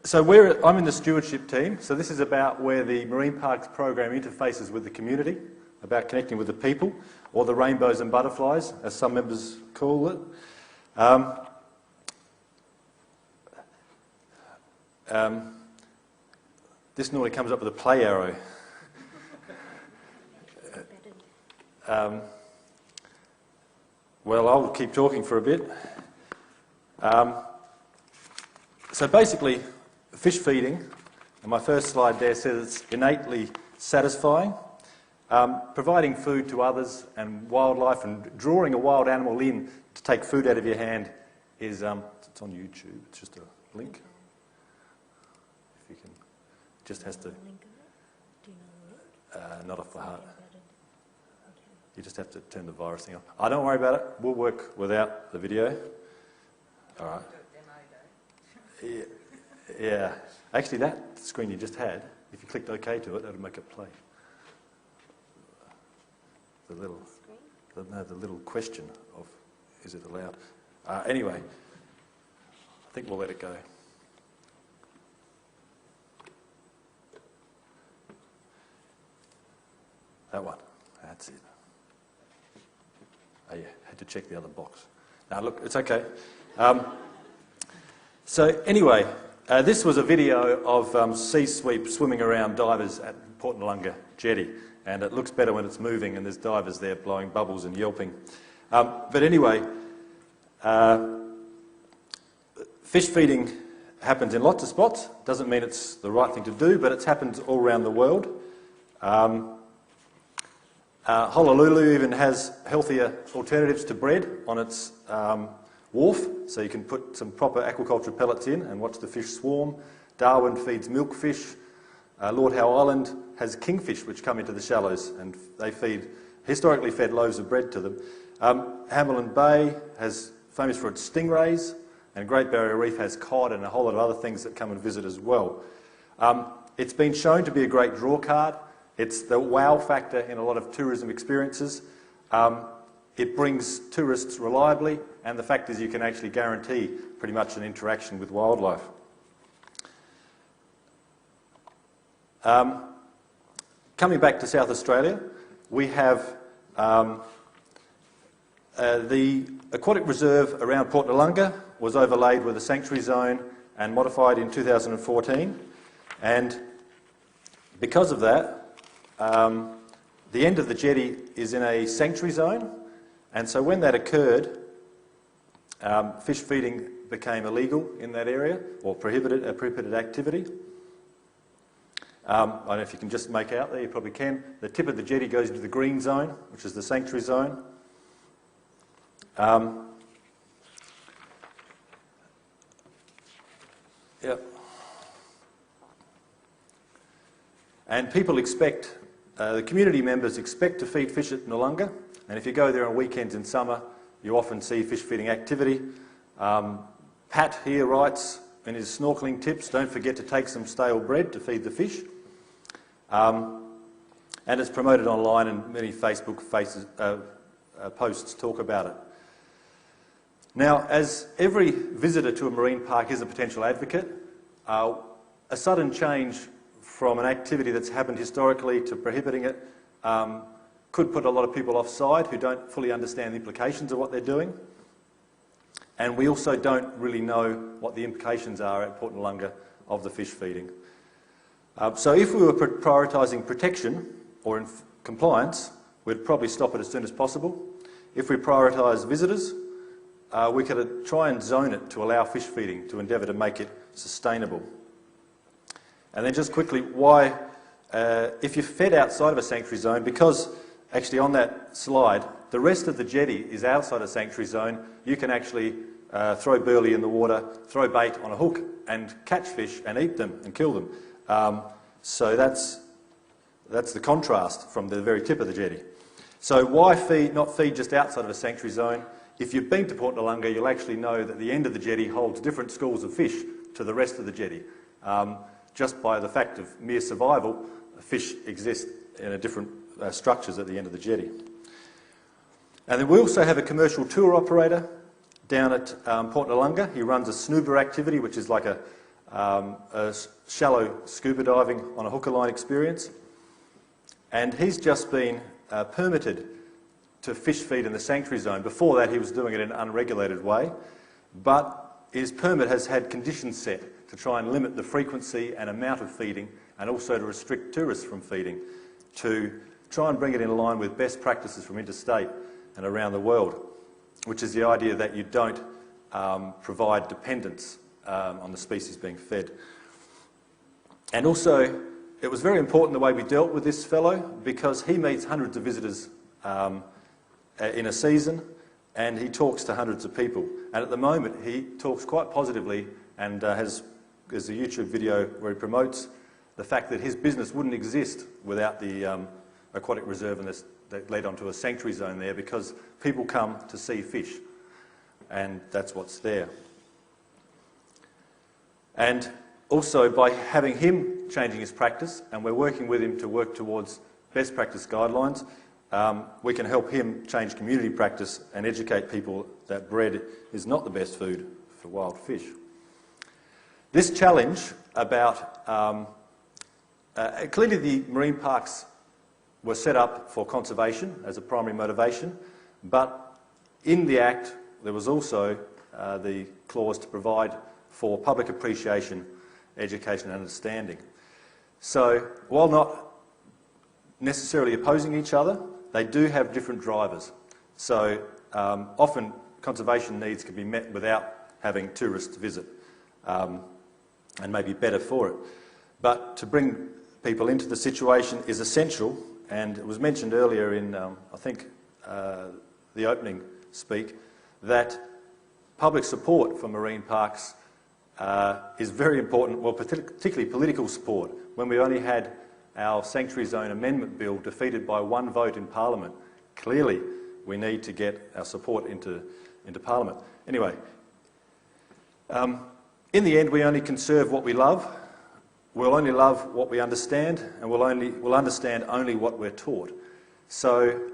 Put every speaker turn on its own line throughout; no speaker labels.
So I'm in the stewardship team, so this is about where the Marine Parks program interfaces with the community, about connecting with the people, or the rainbows and butterflies, as some members call it. This normally comes up with a play arrow. Well, I'll keep talking for a bit. So basically, fish feeding, and my first slide there says it's innately satisfying. Providing food to others and wildlife and drawing a wild animal in to take food out of your hand is, it's on YouTube, it's just a link. If you can, just has to, not off the heart. You just have to turn the virus thing off. Oh, don't worry about it, we'll work without the video. All right. Yeah. Actually, that screen you just had, if you clicked OK to it, that'll make it play. The little question of, is it allowed? Anyway, I think we'll let it go. That one. That's it. Oh yeah, had to check the other box. Now look, it's okay. So anyway, this was a video of sea sweep swimming around divers at Port Noarlunga jetty, and it looks better when it's moving and there's divers there blowing bubbles and yelping. But anyway, fish feeding happens in lots of spots. Doesn't mean it's the right thing to do, but it's happened all around the world. Honolulu even has healthier alternatives to bread on its wharf, so you can put some proper aquaculture pellets in and watch the fish swarm. Darwin feeds milkfish. Lord Howe Island has kingfish which come into the shallows, and they historically fed loaves of bread to them. Hamilton Bay is famous for its stingrays, and Great Barrier Reef has cod and a whole lot of other things that come and visit as well. It's been shown to be a great draw card. It's the wow factor in a lot of tourism experiences. It brings tourists reliably, and the fact is you can actually guarantee pretty much an interaction with wildlife. Coming back to South Australia, we have the aquatic reserve around Port Noarlunga was overlaid with a sanctuary zone and modified in 2014, and because of that, the end of the jetty is in a sanctuary zone, and so when that occurred, fish feeding became illegal in that area, or a prohibited activity. I don't know if you can just make out there, you probably can. The tip of the jetty goes into the green zone, which is the sanctuary zone. Yep. And people expect, the community members expect to feed fish at Noarlunga, and if you go there on weekends in summer, you often see fish feeding activity. Pat here writes in his snorkelling tips, don't forget to take some stale bread to feed the fish. And it's promoted online, and many Facebook posts talk about it. Now, as every visitor to a marine park is a potential advocate, a sudden change from an activity that's happened historically to prohibiting it could put a lot of people offside who don't fully understand the implications of what they're doing. And we also don't really know what the implications are at Port Noarlunga of the fish feeding. So if we were prioritising protection or in compliance, we'd probably stop it as soon as possible. If we prioritise visitors, we could try and zone it to allow fish feeding, to endeavour to make it sustainable. And then just quickly, why, if you're fed outside of a sanctuary zone, because actually on that slide, the rest of the jetty is outside a sanctuary zone, you can actually throw burley in the water, throw bait on a hook and catch fish and eat them and kill them. So that's the contrast from the very tip of the jetty. So why not feed just outside of a sanctuary zone? If you've been to Port Noarlunga, you'll actually know that the end of the jetty holds different schools of fish to the rest of the jetty. Just by the fact of mere survival, fish exist in a different structures at the end of the jetty. And then we also have a commercial tour operator down at Port Noarlunga. He runs a snooper activity, which is like a a shallow scuba diving on a hooker line experience, and he's just been permitted to fish feed in the sanctuary zone. Before that he was doing it in an unregulated way, but his permit has had conditions set to try and limit the frequency and amount of feeding, and also to restrict tourists from feeding, to try and bring it in line with best practices from interstate and around the world, which is the idea that you don't provide dependence on the species being fed. And also, it was very important the way we dealt with this fellow, because he meets hundreds of visitors in a season, and he talks to hundreds of people. And at the moment, he talks quite positively and there's a YouTube video where he promotes the fact that his business wouldn't exist without the aquatic reserve and that led onto a sanctuary zone there, because people come to see fish, and that's what's there. And also, by having him changing his practice, and we're working with him to work towards best practice guidelines, we can help him change community practice and educate people that bread is not the best food for wild fish. This challenge about... clearly the marine parks were set up for conservation as a primary motivation, but in the Act there was also the clause to provide for public appreciation, education and understanding. So while not necessarily opposing each other, they do have different drivers. So often conservation needs can be met without having tourists visit, and maybe better for it. But to bring people into the situation is essential, and it was mentioned earlier in, I think, the opening speak, that public support for marine parks is very important, well, particularly political support. When we only had our Sanctuary Zone Amendment Bill defeated by one vote in Parliament, clearly we need to get our support into Parliament. Anyway, in the end, we only conserve what we love. We'll only love what we understand, and we'll understand only what we're taught. So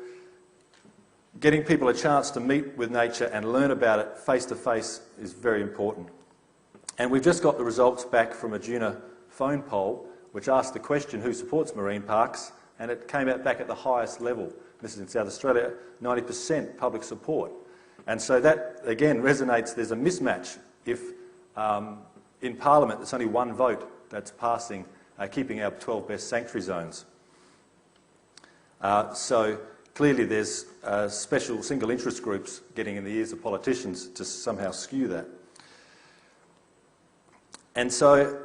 getting people a chance to meet with nature and learn about it face to face is very important. And we've just got the results back from a DEWNR phone poll which asked the question, who supports marine parks, and it came out back at the highest level. This is in South Australia, 90% public support. And so that, again, resonates. There's a mismatch if in Parliament there's only one vote that's passing, keeping our 12 best sanctuary zones. So clearly there's special single interest groups getting in the ears of politicians to somehow skew that. And so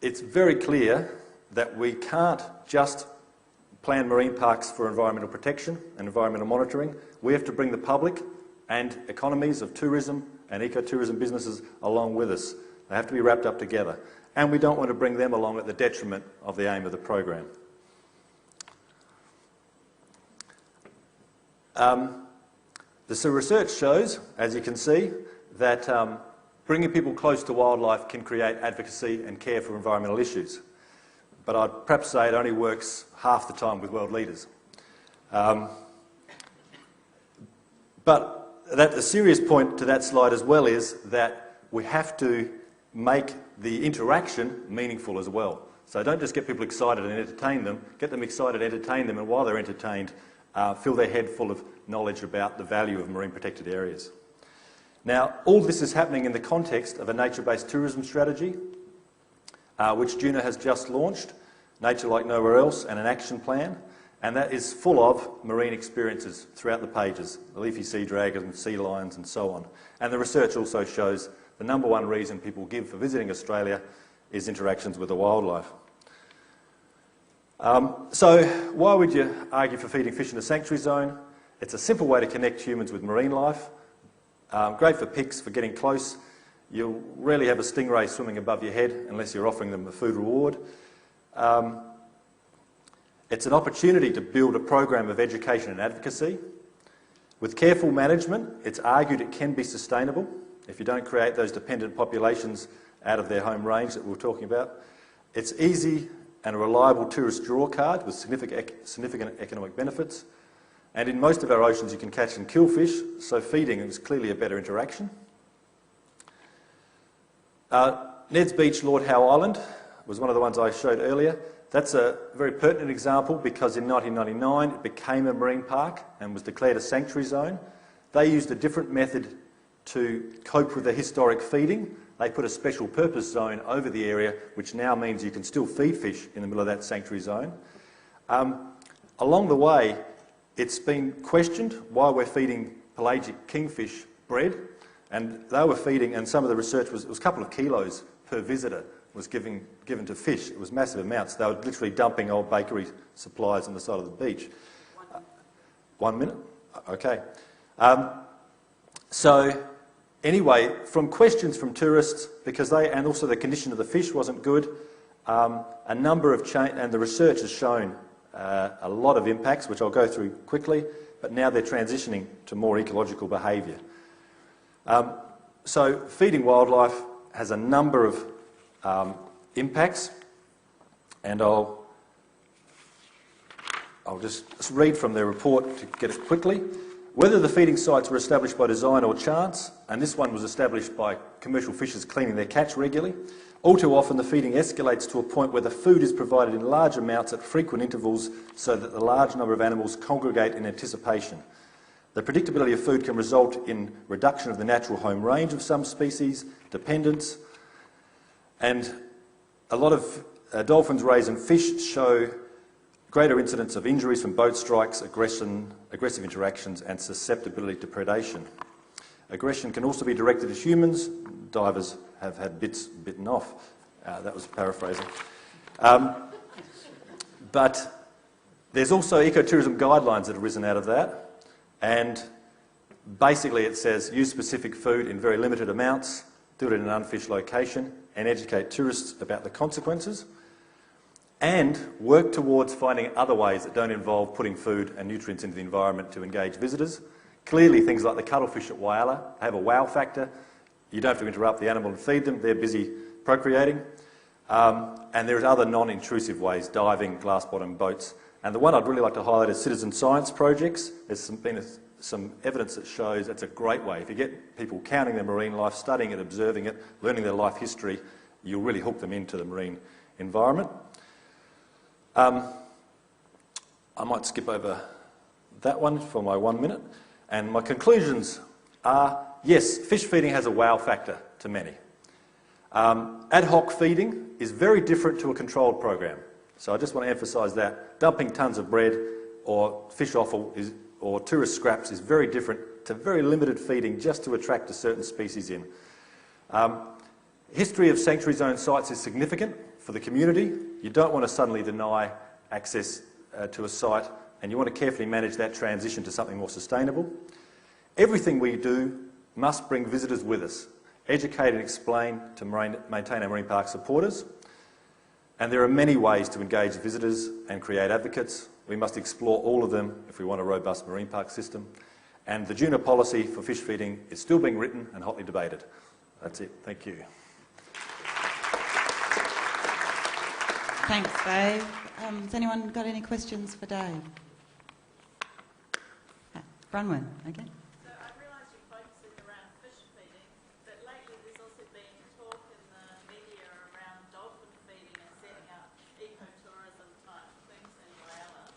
it's very clear that we can't just plan marine parks for environmental protection and environmental monitoring. We have to bring the public and economies of tourism and ecotourism businesses along with us. They have to be wrapped up together. And we don't want to bring them along at the detriment of the aim of the program. The research shows, as you can see, that bringing people close to wildlife can create advocacy and care for environmental issues. But I'd perhaps say it only works half the time with world leaders. But the serious point to that slide as well is that we have to make the interaction meaningful as well. So don't just get people excited and entertain them, get them excited, entertain them, and while they're entertained, fill their head full of knowledge about the value of marine protected areas. Now, all this is happening in the context of a nature-based tourism strategy, which DEWNR has just launched, Nature Like Nowhere Else, and an action plan, and that is full of marine experiences throughout the pages, the leafy sea dragons, sea lions and so on. And the research also shows the number one reason people give for visiting Australia is interactions with the wildlife. So why would you argue for feeding fish in a sanctuary zone? It's a simple way to connect humans with marine life. Great for pics, for getting close. You'll rarely have a stingray swimming above your head unless you're offering them a food reward. It's an opportunity to build a program of education and advocacy. With careful management, it's argued it can be sustainable if you don't create those dependent populations out of their home range that we were talking about. It's easy and a reliable tourist draw card with significant economic benefits. And in most of our oceans you can catch and kill fish, so feeding is clearly a better interaction. Neds Beach, Lord Howe Island was one of the ones I showed earlier. That's a very pertinent example because in 1999 it became a marine park and was declared a sanctuary zone. They used a different method to cope with the historic feeding. They put a special purpose zone over the area, which now means you can still feed fish in the middle of that sanctuary zone. Along the way, it's been questioned why we're feeding pelagic kingfish bread, and they were feeding, and some of the research was, it was a couple of kilos per visitor was given to fish. It was massive amounts. They were literally dumping old bakery supplies on the side of the beach. 1 minute? Okay. So anyway, from questions from tourists, because and also the condition of the fish wasn't good, a number of and the research has shown a lot of impacts, which I'll go through quickly, but now they're transitioning to more ecological behaviour. So feeding wildlife has a number of impacts, and I'll just read from their report to get it quickly. Whether the feeding sites were established by design or chance, and this one was established by commercial fishers cleaning their catch regularly, all too often the feeding escalates to a point where the food is provided in large amounts at frequent intervals so that the large number of animals congregate in anticipation. The predictability of food can result in reduction of the natural home range of some species, dependence, and a lot of dolphins, rays and fish show greater incidence of injuries from boat strikes, aggressive interactions and susceptibility to predation. Aggression can also be directed at humans. Divers have had bits bitten off. That was paraphrasing. But there's also ecotourism guidelines that have risen out of that. And basically it says use specific food in very limited amounts, do it in an unfished location, and educate tourists about the consequences, and work towards finding other ways that don't involve putting food and nutrients into the environment to engage visitors. Clearly things like the cuttlefish at Whyalla have a wow factor. You don't have to interrupt the animal and feed them, they're busy procreating. And there's other non-intrusive ways, diving, glass-bottom boats. And the one I'd really like to highlight is citizen science projects. There's been some evidence that shows that's a great way. If you get people counting their marine life, studying it, observing it, learning their life history, you'll really hook them into the marine environment. I might skip over that one for my 1 minute. And my conclusions are, yes, fish feeding has a wow factor to many. Ad hoc feeding is very different to a controlled program. So I just want to emphasise that. Dumping tons of bread or fish offal or tourist scraps is very different to very limited feeding just to attract a certain species in. History of sanctuary zone sites is significant for the community. You don't want to suddenly deny access to a site, and you want to carefully manage that transition to something more sustainable. Everything we do must bring visitors with us, educate and explain to maintain our marine park supporters. And there are many ways to engage visitors and create advocates. We must explore all of them if we want a robust marine park system. And the DEWNR policy for fish feeding is still being written and hotly debated. That's it. Thank you.
Thanks, Dave. Has anyone got any questions for Dave? Bronwyn, okay.
So I realise you're focusing around fish feeding, but lately there's also been talk in the media around dolphin feeding and setting up ecotourism type things in Whyalla.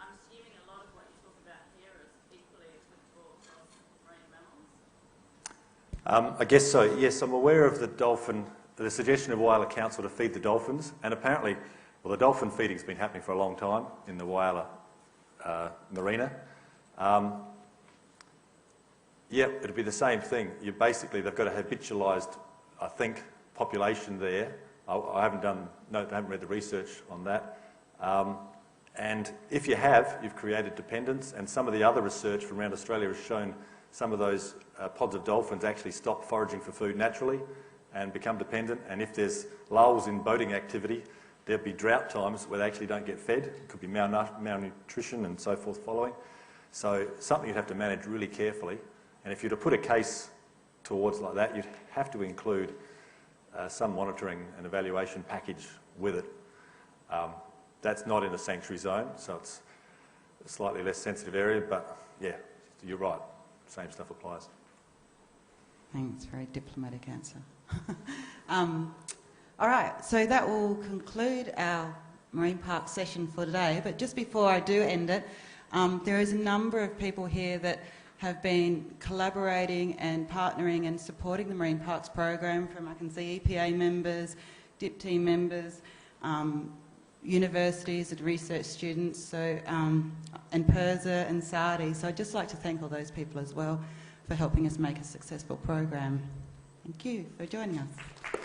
I'm assuming a lot of what you talk about here is equally applicable across marine mammals.
I guess so, yes. I'm aware of the suggestion of Whyalla Council to feed the dolphins, and apparently, well, the dolphin feeding's been happening for a long time in the Whyalla marina. Yep, it'd be the same thing. They've got a habitualised, I think, population there. I haven't read the research on that. And if you have, you've created dependence, and some of the other research from around Australia has shown some of those pods of dolphins actually stop foraging for food naturally and become dependent. And if there's lulls in boating activity, there'll be drought times where they actually don't get fed. It could be malnutrition and so forth following. So something you'd have to manage really carefully. And if you're to put a case towards like that, you'd have to include some monitoring and evaluation package with it. That's not in a sanctuary zone, so it's a slightly less sensitive area, but yeah, you're right. Same stuff applies.
Thanks, very diplomatic answer. All right, so that will conclude our Marine Park session for today. But just before I do end it, there is a number of people here that have been collaborating and partnering and supporting the Marine Parks program, from I can see EPA members, DIP team members, universities and research students, so, and Pearce and Saadi. So I'd just like to thank all those people as well for helping us make a successful program. Thank you for joining us.